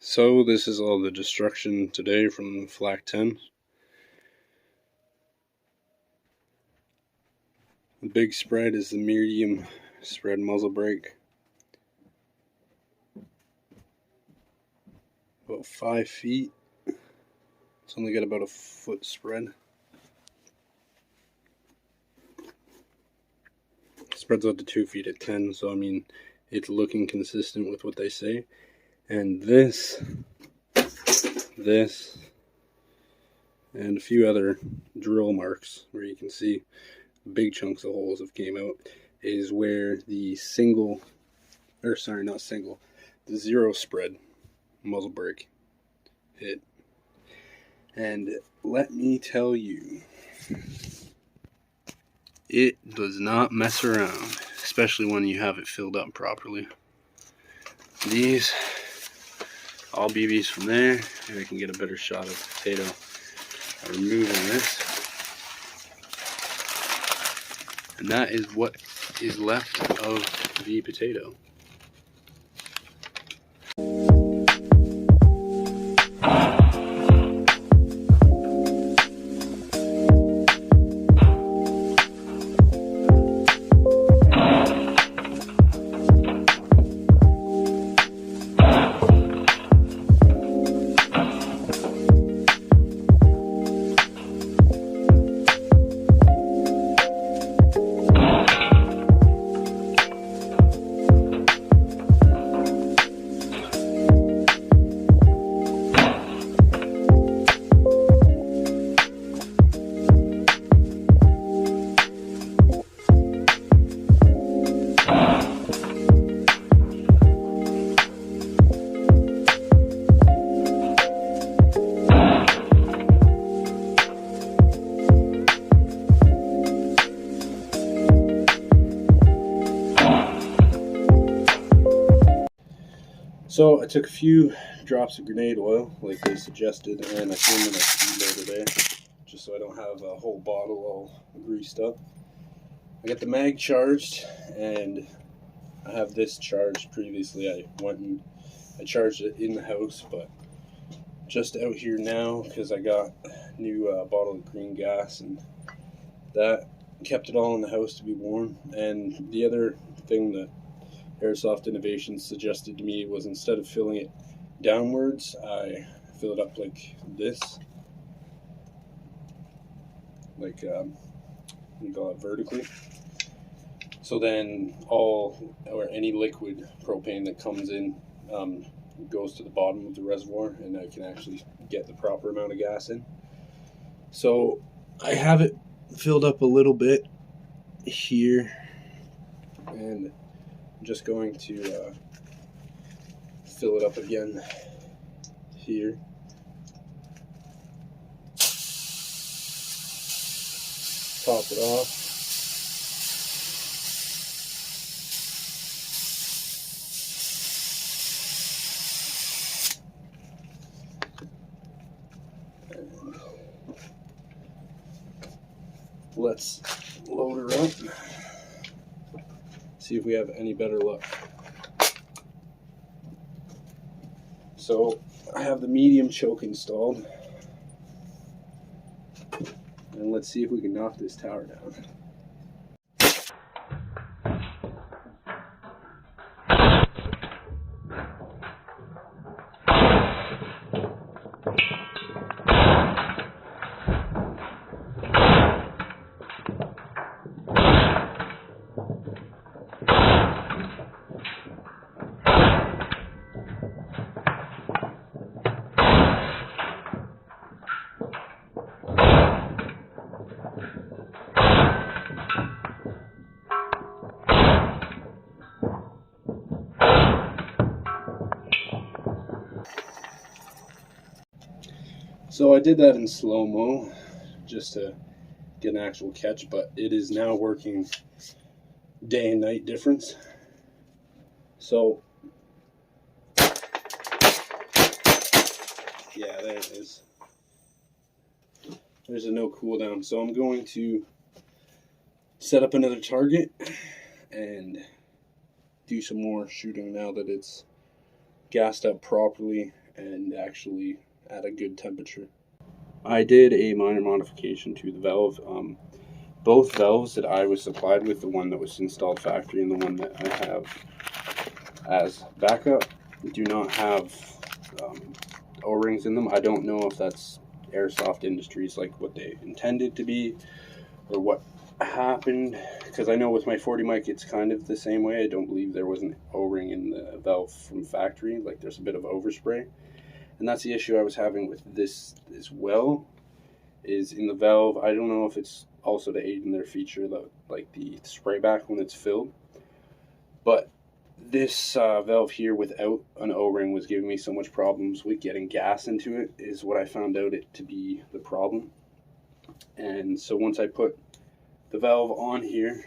So this is all the destruction today from FLAK 10. The big spread is the medium spread muzzle brake. About 5 feet. It's only got about a foot spread. It spreads out to 2 feet at 10, so I mean, it's looking consistent with what they say. And this, and a few other drill marks where you can see big chunks of holes have came out is where the the zero spread muzzle brake hit. And let me tell you, it does not mess around, especially when you have it filled up properly. These all BBs from there, and I can get a better shot of the potato removing this. And that is what is left of the potato. So I took a few drops of grenade oil, like they suggested, and I threw them in a speed loader there, just so I don't have a whole bottle all greased up. I got the mag charged, and I have this charged previously. I went and I charged it in the house, but just out here now, because I got a new bottle of green gas, and that kept it all in the house to be warm. And the other thing that Airsoft Innovations suggested to me was, instead of filling it downwards, I fill it up like this, like you call it vertically. So then any liquid propane that comes in goes to the bottom of the reservoir, and I can actually get the proper amount of gas in. So I have it filled up a little bit here, and I'm just going to fill it up again here. Top it off. And let's load her up. See if we have any better luck. So I have the medium choke installed, and let's see if we can knock this tower down. So I did that in slow-mo just to get an actual catch, but it is now working day and night difference. So yeah, there it is. There's a no cooldown. So I'm going to set up another target and do some more shooting now that it's gassed up properly and actually at a good temperature. I did a minor modification to the valve. Both valves that I was supplied with, the one that was installed factory and the one that I have as backup, do not have O-rings in them. I don't know if that's Airsoft Industries, like what they intended to be, or what happened, because I know with my 40 mic it's kind of the same way. I don't believe there was an O-ring in the valve from factory, like there's a bit of overspray, and that's the issue I was having with this as well, is in the valve. I don't know if it's also to aid in their feature, like the spray back when it's filled, but this valve here without an O-ring was giving me so much problems with getting gas into it, is what I found out it to be the problem. And so once I put the valve on here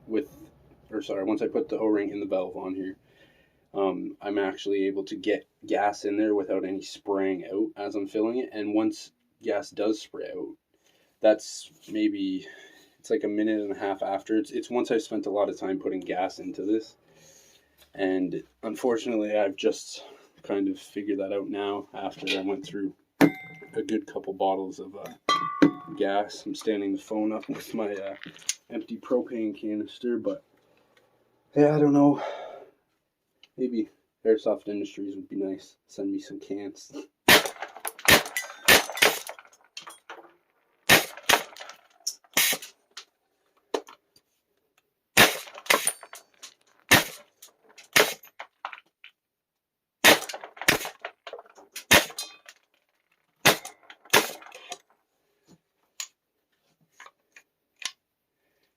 once I put the O-ring in the valve on here, I'm actually able to get gas in there without any spraying out as I'm filling it. And once gas does spray out, that's maybe, it's like a minute and a half after. It's once I've spent a lot of time putting gas into this. And unfortunately, I've just kind of figured that out now after I went through a good couple bottles of gas. I'm standing the phone up with my empty propane canister, but yeah, I don't know. Maybe Airsoft Industries would be nice. Send me some cans.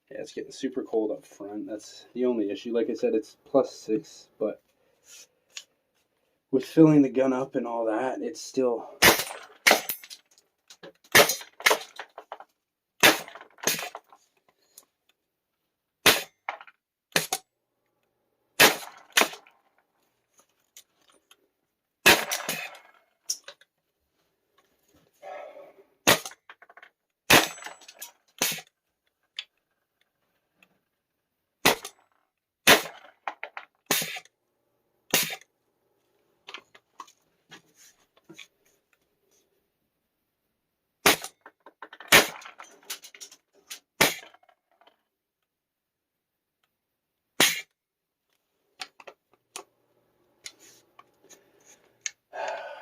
Yeah, it's getting super cold up front. That's the only issue. Like I said, it's +6, but with filling the gun up and all that, it's still...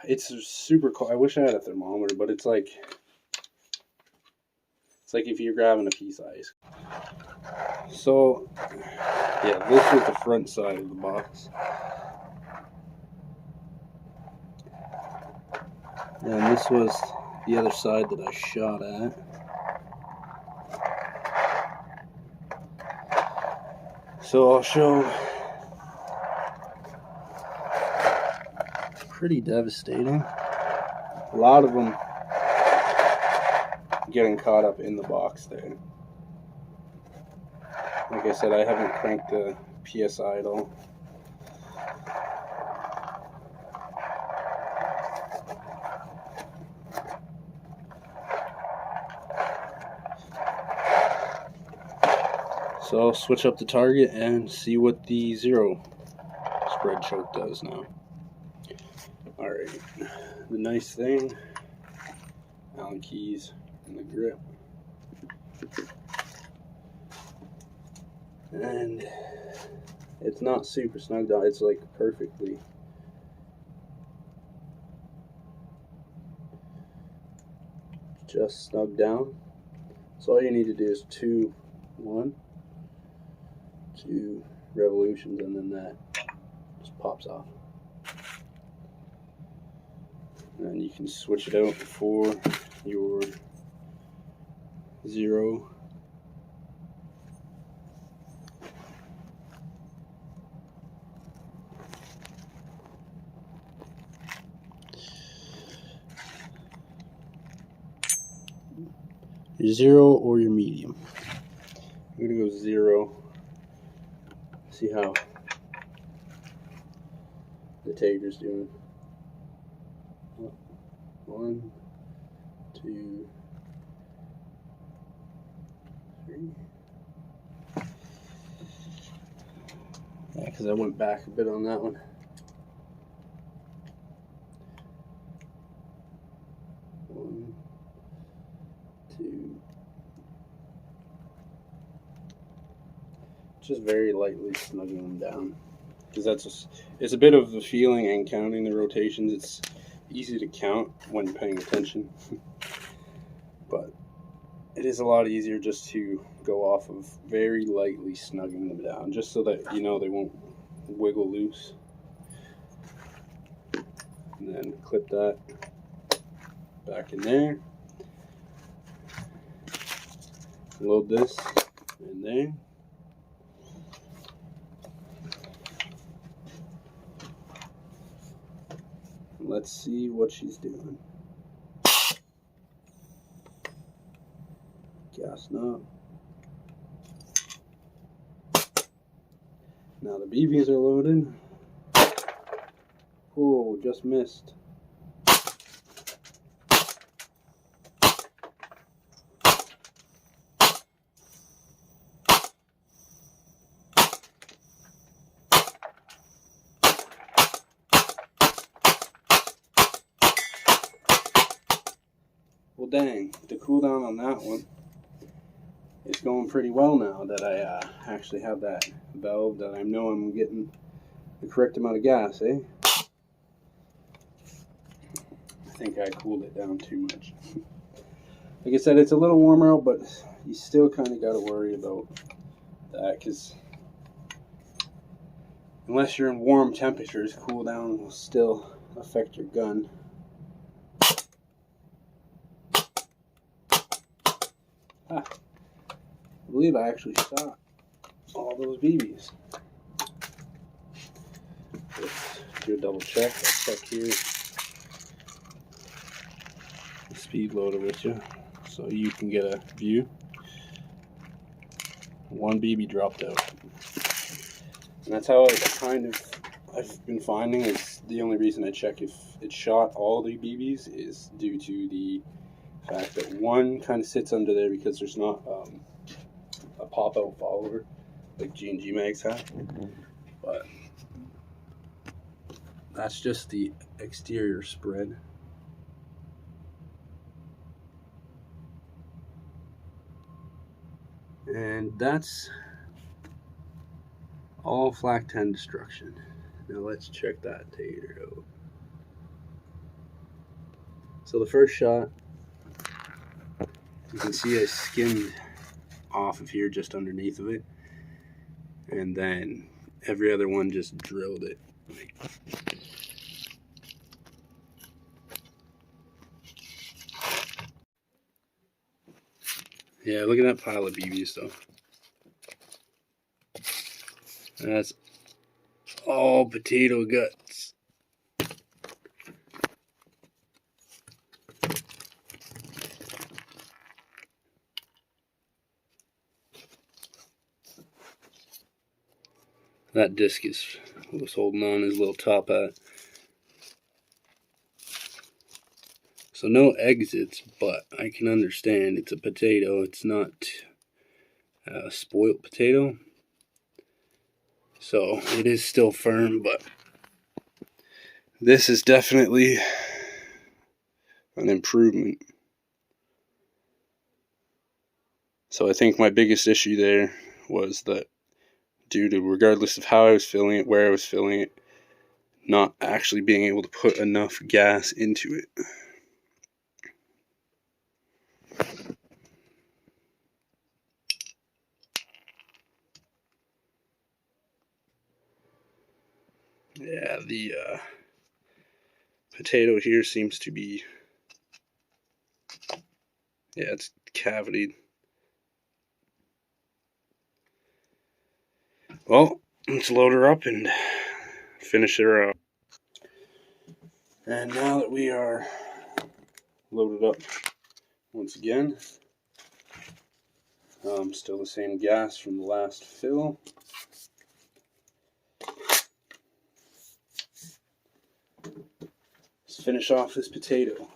It's super cold. I wish I had a thermometer, but it's like if you're grabbing a piece of ice. So, yeah, this was the front side of the box. And this was the other side that I shot at. So I'll show. Pretty devastating. A lot of them getting caught up in the box there. Like I said, I haven't cranked the PSI at all. So I'll switch up the target and see what the 0 spread choke does now. Alright, the nice thing, Allen keys and the grip. And it's not super snugged out, it's like perfectly. Just snug down. So all you need to do is 2 revolutions, and then that just pops off. And you can switch it out for your 0. Your 0 or your medium. I'm gonna go 0. See how the Tater's doing. 1, 2, 3. Yeah, because I went back a bit on that one. just very lightly snugging them down, because it's a bit of the feeling and counting the rotations. It's easy to count when paying attention, but it is a lot easier just to go off of very lightly snugging them down, just so that you know they won't wiggle loose. And then clip that back in there. Load this in there. Let's see what she's doing. Gas knob. Now the BBs are loaded. Oh, just missed. Well, dang, the cooldown on that one is going pretty well now that I actually have that valve, that I know I'm getting the correct amount of gas, eh? I think I cooled it down too much. Like I said, it's a little warmer out, but you still kind of got to worry about that, because unless you're in warm temperatures, cooldown will still affect your gun. I believe I actually shot all those BBs. Let's do a double check. I'll check here. The speed loader with you, so you can get a view. One BB dropped out. And that's how I've been finding is the only reason I check if it shot all the BBs is due to the fact that one kind of sits under there because there's not a pop-out follower like G&G mags have. But that's just the exterior spread. And that's all FLAK 10 destruction. Now let's check that tater out. So the first shot, you can see I skimmed off of here just underneath of it, and then every other one just drilled it. Yeah, look at that pile of BBs though. That's all potato guts. That disc was holding on his little top hat. So no exits, but I can understand it's a potato. It's not a spoiled potato. So it is still firm, but this is definitely an improvement. So I think my biggest issue there was that due to, regardless of how I was filling it, where I was filling it, not actually being able to put enough gas into it. Yeah, the potato here seems to be, yeah, it's cavitied. Well, let's load her up and finish her out. And now that we are loaded up once again, still the same gas from the last fill. Let's finish off this potato.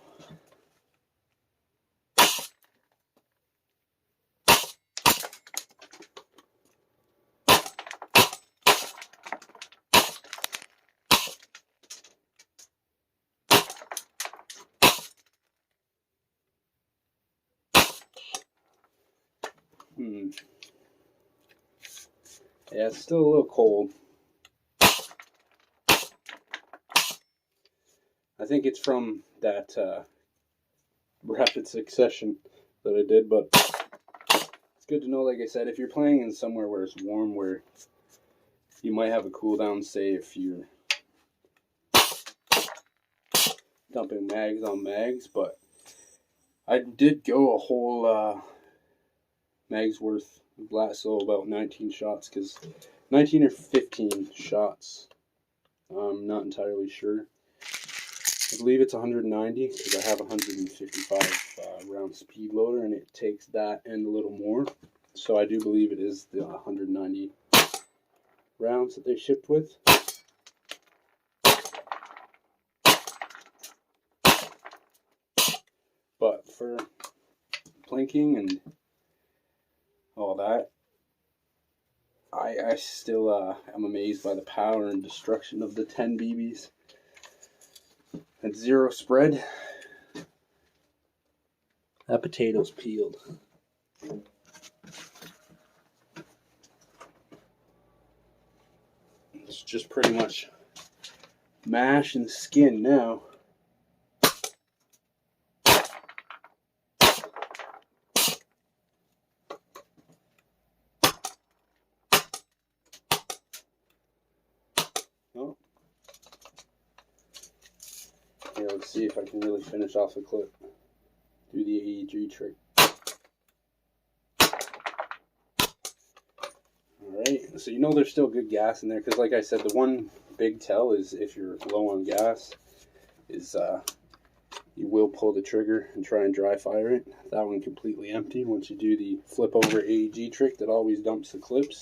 Yeah, it's still a little cold. I think it's from that rapid succession that I did, but it's good to know, like I said, if you're playing in somewhere where it's warm, where you might have a cooldown, say if you're dumping mags on mags, but I did go a whole mag's worth of blast, so about 19 shots, because 19 or 15 shots, I'm not entirely sure. I believe it's 190 because I have a 155 round speed loader, and it takes that and a little more. So I do believe it is the 190 rounds that they shipped with. But for plinking and all that, I still am amazed by the power and destruction of the 10 BBs. At 0 spread, that potato's peeled. It's just pretty much mash and skin now. Oh. Here, let's see if I can really finish off the clip. Do the AEG trick. Alright, so you know there's still good gas in there, because like I said, the one big tell is if you're low on gas, is you will pull the trigger and try and dry fire it. That one completely empty once you do the flip over AEG trick that always dumps the clips.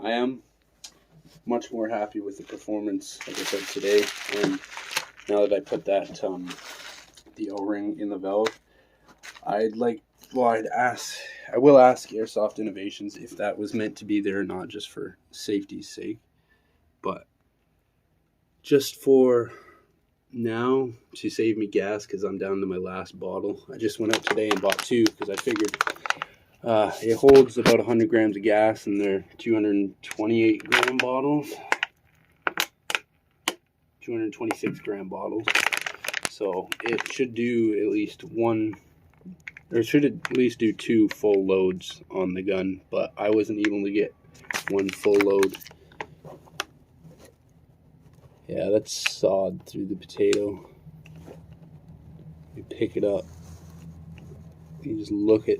I am much more happy with the performance, like I said, today, and now that I put that the O-ring in the valve, I will ask Airsoft Innovations if that was meant to be there, not just for safety's sake, but just for now to save me gas, because I'm down to my last bottle. I just went out today and bought 2 because I figured it holds about 100 grams of gas, and they're 228 gram bottles, 226 gram bottles. So it should do at least one, or it should at least do 2 full loads on the gun, but I wasn't able to get 1 full load. Yeah, that's sawed through the potato. You pick it up, you just look at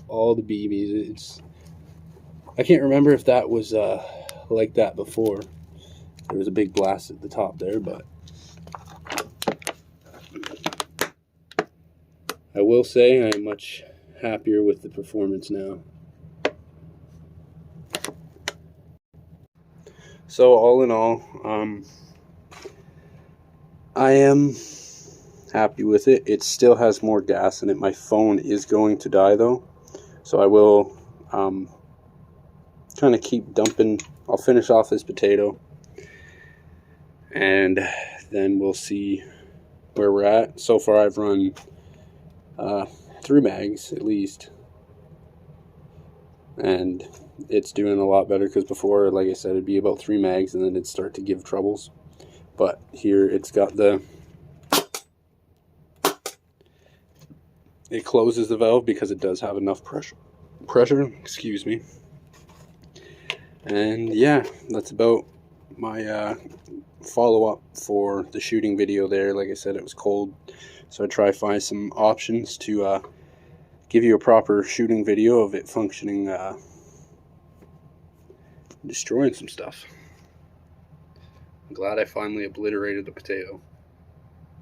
all the BBs. I can't remember if that was like that before. There was a big blast at the top there, but I will say I am much happier with the performance now. So all in all, I am happy with it. It still has more gas in it. My phone is going to die though, so I will kind of keep dumping. I'll finish off this potato, and then we'll see where we're at. So far I've run 3 mags at least, and it's doing a lot better, because before, like I said, it'd be about 3 mags and then it'd start to give troubles. But here it's got it closes the valve because it does have enough pressure, excuse me. And yeah, that's about my follow-up for the shooting video there. Like I said, it was cold, so I try to find some options to give you a proper shooting video of it functioning, destroying some stuff. I'm glad I finally obliterated the potato.